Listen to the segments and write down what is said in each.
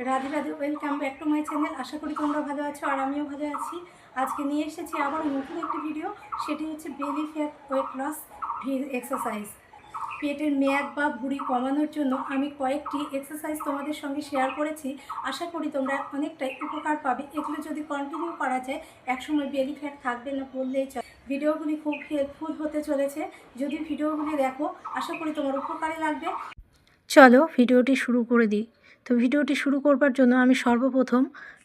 Radhe Radhe, welcome back to my channel. আশা করি তোমরা ভালো আছো আর আমিও ভালো আছি। আজকে নিয়ে এসেছি আবার নতুন একটি ভিডিও, সেটি হচ্ছে belly fat weight loss exercise. পেটের মেয়াদ বা ভুঁড়ি কমানোর জন্য আমি কয়েকটি এক্সারসাইজ তোমাদের সঙ্গে শেয়ার করেছি। আশা করি তোমরা অনেকটাই উপকার পাবে। এগুলো যদি কন্টিনিউ করা যায় একসময় বেলি ফ্যাট থাকবে না বললেই চলে। ভিডিওগুলি খুব হেল্পফুল হতে চলেছে। যদি ভিডিওগুলি দেখো আশা করি তোমার উপকারে লাগবে। চলো ভিডিওটি শুরু করে দিই। তো ভিডিওটি শুরু করবার জন্য আমি সর্বপ্রথম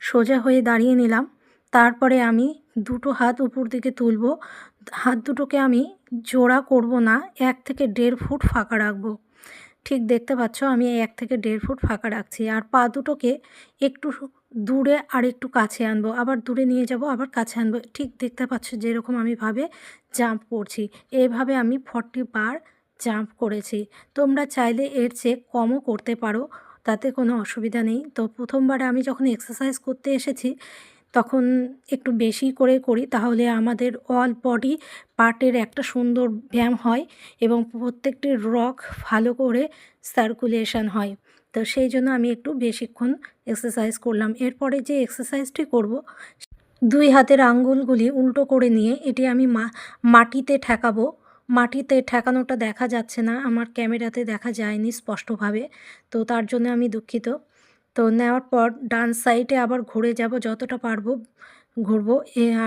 সোজা হয়ে দাঁড়িয়ে নিলাম। তারপরে আমি দুটো হাত উপর দিকে তুলব। হাত দুটোকে আমি জোড়া করব না, 1 থেকে 1.5 ফুট ফাঁকা রাখবো। ঠিক দেখতে পাচ্ছ আমি 1 থেকে 1.5 ফুট ফাঁকা রাখছি। আর পা দুটোকে একটু দূরে আর একটু কাছে আনবো, আবার দূরে নিয়ে যাব, আবার কাছে আনবো। ঠিক দেখতে পাচ্ছ যেরকম আমি ভাবে জাম্প করছি। এইভাবে আমি 40 বার জাম্প করেছি। তোমরা চাইলে এর চেয়ে কমও করতে পারো, তাতে কোনো অসুবিধা নেই। তো প্রথমবারে আমি যখন এক্সারসাইজ করতে এসেছি তখন একটু বেশি করে করি, তাহলে আমাদের অল বডি পার্টের একটা সুন্দর ব্যায়াম হয় এবং প্রত্যেকটি রগ ভালো করে সার্কুলেশন হয়। তো সেই জন্য আমি একটু বেশিক্ষণ এক্সারসাইজ করলাম। এরপরে যে এক্সারসাইজটি করব, 2 হাতের আঙ্গুলগুলি উল্টো করে নিয়ে এটি আমি মাটিতে ঠেকাবো। মাটিতে ঠেকানোটা দেখা যাচ্ছে না, আমার ক্যামেরাতে দেখা যায়নি স্পষ্টভাবে, তো তার জন্য আমি দুঃখিত। তো নেওয়ার পর ডান সাইডে আবার ঘুরে যাব, যতটা পারবো ঘুরবো।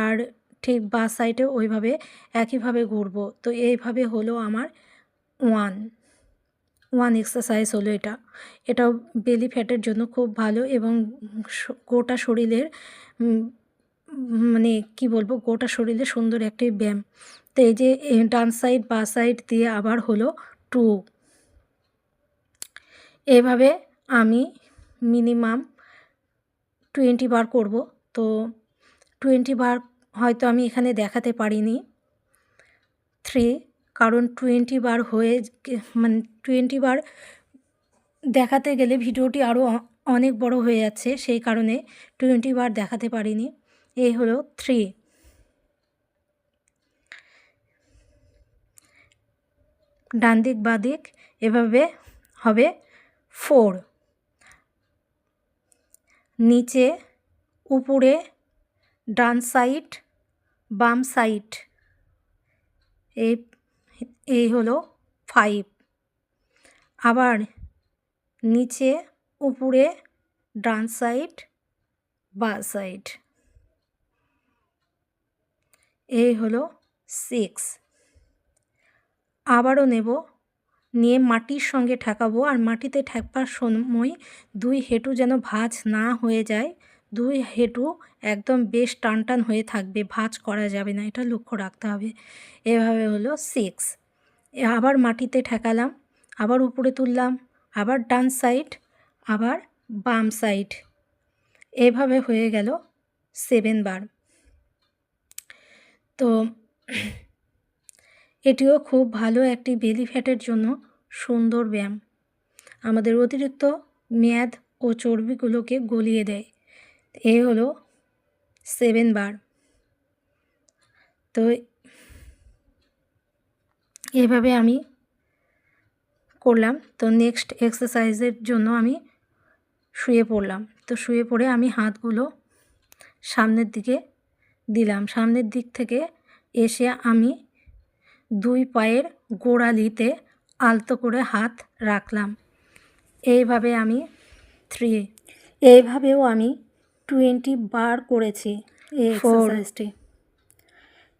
আর ঠিক বাঁ সাইডে ওইভাবে একইভাবে ঘুরবো। তো এইভাবে হলো আমার ওয়ান এক্সারসাইজ হলো এটা। এটাও বেলি ফ্যাটের জন্য খুব ভালো এবং গোটা শরীরের মানে কি বলবো, গোটা শরীরে সুন্দর একটি ব্যায়াম। তো এই যে ডান সাইড বাঁ সাইড দিয়ে আবার হলো 2। এভাবে আমি মিনিমাম 20 বার করব। তো 20 বার হয়তো আমি এখানে দেখাতে পারিনি 3, কারণ 20 বার মানে 20 বার দেখাতে গেলে ভিডিওটি আরও অনেক বড় হয়ে যাচ্ছে, সেই কারণে 20 বার দেখাতে পারিনি। এই হলো 3। ডান দিক বাঁ দিক এভাবে হবে 4। নিচে উপরে ডান সাইড বাম সাইড, এই হলো 5। আবার নিচে উপরে ডান সাইড বাঁ সাইড, এই হলো 6। আবারও নেব, নিয়ে মাটির সঙ্গে ঠেকাবো। আর মাটিতে ঠেকবার সময় 2 হাঁটু যেন ভাঁজ না হয়ে যায়। 2 হাঁটু একদম বেশ টান হয়ে থাকবে, ভাঁজ করা যাবে না, এটা লক্ষ্য রাখতে হবে। এভাবে হলো 6। আবার মাটিতে ঠেকালাম, আবার উপরে তুললাম, আবার ডান সাইড, আবার বাম সাইড, এভাবে হয়ে গেল 7 বার। তো এটিও খুব ভালো একটি বেলি ফ্যাটের জন্য সুন্দর ব্যায়াম, আমাদের অতিরিক্ত মেদ ও চর্বিগুলোকে গলিয়ে দেয়। এই হলো 7 বার। তো এভাবে আমি করলাম। তো নেক্সট এক্সারসাইজের জন্য আমি শুয়ে পড়লাম। তো শুয়ে পড়ে আমি হাতগুলো সামনের দিকে দিলাম। সামনের দিক থেকে এসে আমি 2 পায়ের গোড়ালিতে আলতো করে হাত রাখলাম। এইভাবে আমি 3, এইভাবেও আমি 20 বার করেছি এই এক্সারসাইজটি।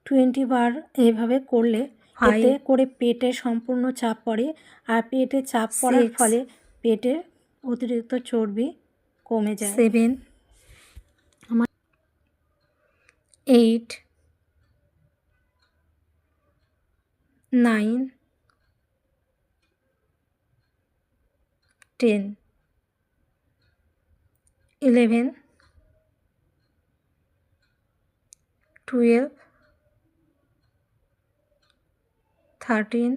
20 বার এইভাবে করলে এতে করে পেটে সম্পূর্ণ চাপ পড়ে, আর পেটে চাপ পড়ার ফলে পেটের অতিরিক্ত চর্বি কমে যায়। 7, 8, 9, 10, 11, 12, 13,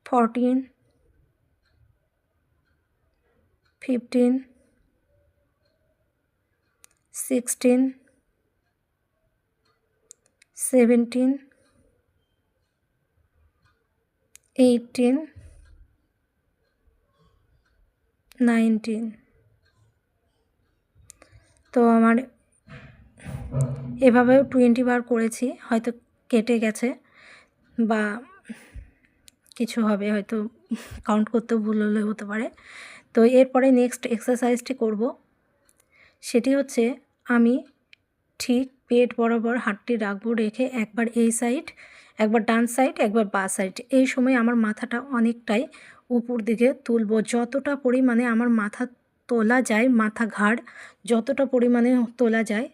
14, 15, 16, 17, 18, 19। তো আমার এভাবেও 20 বার করেছি, হয়তো কেটে গেছে বা কিছু হবে, হয়তো কাউন্ট করতেও ভুল হলে হতে পারে। তো এরপরে নেক্সট এক্সারসাইজটি করব, সেটি হচ্ছে আমি ঠিক পেট বরাবর হাতটি রাখবো, রেখে একবার এই সাইড, একবার ডান সাইড, একবার বাঁ সাইড। এই সময় আমার মাথাটা অনেকটাই উপর দিকে তুলবো, যতটা পরিমাণে আমার মাথা তোলা যায়, মাথা ঘাড় যতটা পরিমাণে তোলা যায়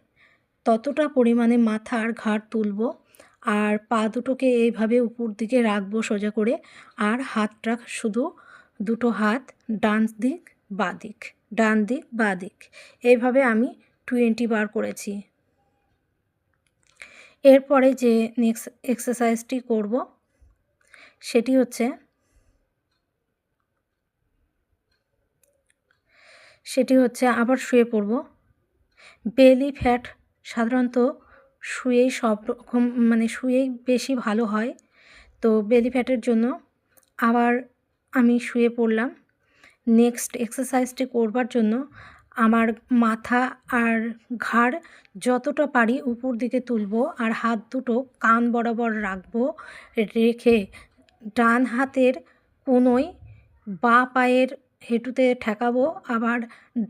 ততটা পরিমাণে মাথা আর ঘাড় তুলব। আর পা দুটোকে এইভাবে উপর দিকে রাখবো সোজা করে, আর হাতটা শুধু দুটো হাত ডান দিক বাঁ দিক, ডান দিক বাঁ দিক, এইভাবে আমি 20 বার করেছি। এরপরে যে নেক্সট এক্সারসাইজটি করব সেটি হচ্ছে আবার শুয়ে পড়ব। বেলি ফ্যাট সাধারণত শুয়েই সব রকম শুয়েই বেশি ভালো হয়। তো বেলি ফ্যাটের জন্য আবার আমি শুয়ে পড়লাম। নেক্সট এক্সারসাইজটি করবার জন্য আমার মাথা আর ঘাড় যতটা পারি উপর দিকে তুলব, আর হাত দুটো কান বরাবর রাখবো, রেখে ডান হাতের কোনোই বাঁ পায়ের হেঁটুতে ঠেকাবো, আবার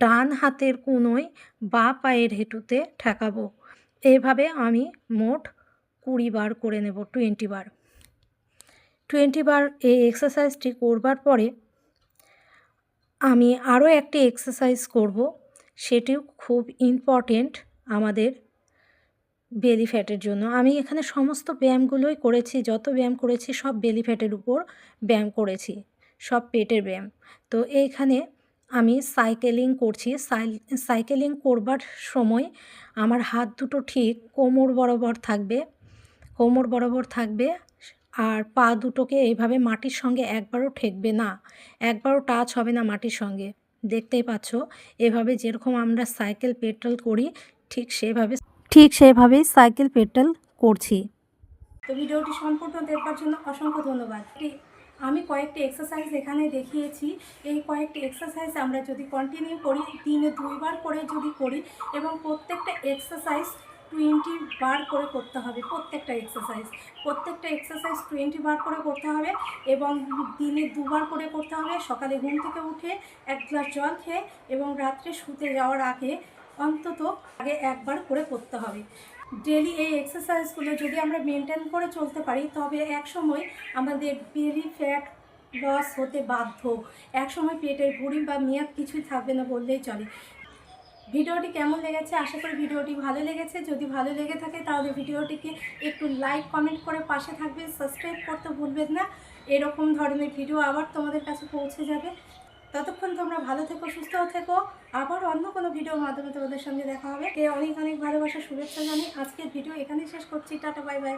ডান হাতের কোনোই বাঁ পায়ের হেঁটুতে ঠেকাবো। এইভাবে আমি মোট 20 বার করে নেব, 20 বার। 20 বার এই এক্সারসাইজটি করবার পরে আমি আরও একটি এক্সারসাইজ করব, সেটিও খুব ইম্পর্টেন্ট আমাদের বেলি ফ্যাটের জন্য। আমি এখানে সমস্ত ব্যায়ামগুলোই করেছি, যত ব্যায়াম করেছি সব বেলি ফ্যাটের উপর ব্যায়াম করেছি, সব পেটের ব্যায়াম। তো এইখানে আমি সাইকেলিং করছি। সাইকেলিং করবার সময় আমার হাত দুটো ঠিক কোমর বরাবর থাকবে, আর পা দুটোকে এইভাবে মাটির সঙ্গে একবারও ঠেকবে না, একবারও টাচ হবে না মাটির সঙ্গে। দেখতেই পাচ্ছ, এভাবে যেরকম আমরা সাইকেল পেডাল করি ঠিক সেভাবেই সাইকেল পেডাল করছি। তো ভিডিওটি সম্পূর্ণ দেখবার জন্য অসংখ্য ধন্যবাদ। আমি কয়েকটি এক্সারসাইজ এখানে দেখিয়েছি। এই কয়েকটি এক্সারসাইজ আমরা যদি কন্টিনিউ করি, দিনে 2 বার করে যদি করি, এবং প্রত্যেকটা এক্সারসাইজ 20 বার করে করতে হবে। প্রত্যেকটা এক্সারসাইজ 20 বার করে করতে হবে, এবং দিনে 2 বার করে করতে হবে। সকালে ঘুম থেকে উঠে 1 গ্লাস জল খেয়ে এবং রাত্রে শুতে যাওয়ার আগে অন্তত একবার করে করতে হবে। ডেলি এই এক্সারসাইজগুলো যদি আমরা মেনটেন করে চলতে পারি, তবে একসময় আমাদের বেলি ফ্যাট লস হতে বাধ্য। একসময় পেটের ভুঁড়ি বা মেয়াদ কিছুই থাকবে না বললেই চলে। ভিডিওটি কেমন লেগেছে? আশা করি ভিডিওটি ভালো লেগেছে। যদি ভালো লেগে থাকে তাহলে ভিডিওটিকে একটু লাইক কমেন্ট করে পাশে থাকবে, সাবস্ক্রাইব করতে ভুলবেন না। এরকম ধরনের ভিডিও আবার তোমাদের কাছে পৌঁছে যাবে। ততক্ষণ তোমরা ভালো থেকো, সুস্থ থেকো। আবার অন্য কোনো ভিডিওর মাধ্যমে তোমাদের সঙ্গে দেখা হবে। অনেক অনেক ভালোবাসা, শুভেচ্ছা জানি। আজকের ভিডিও এখানেই শেষ করছি। Tata, bye bye.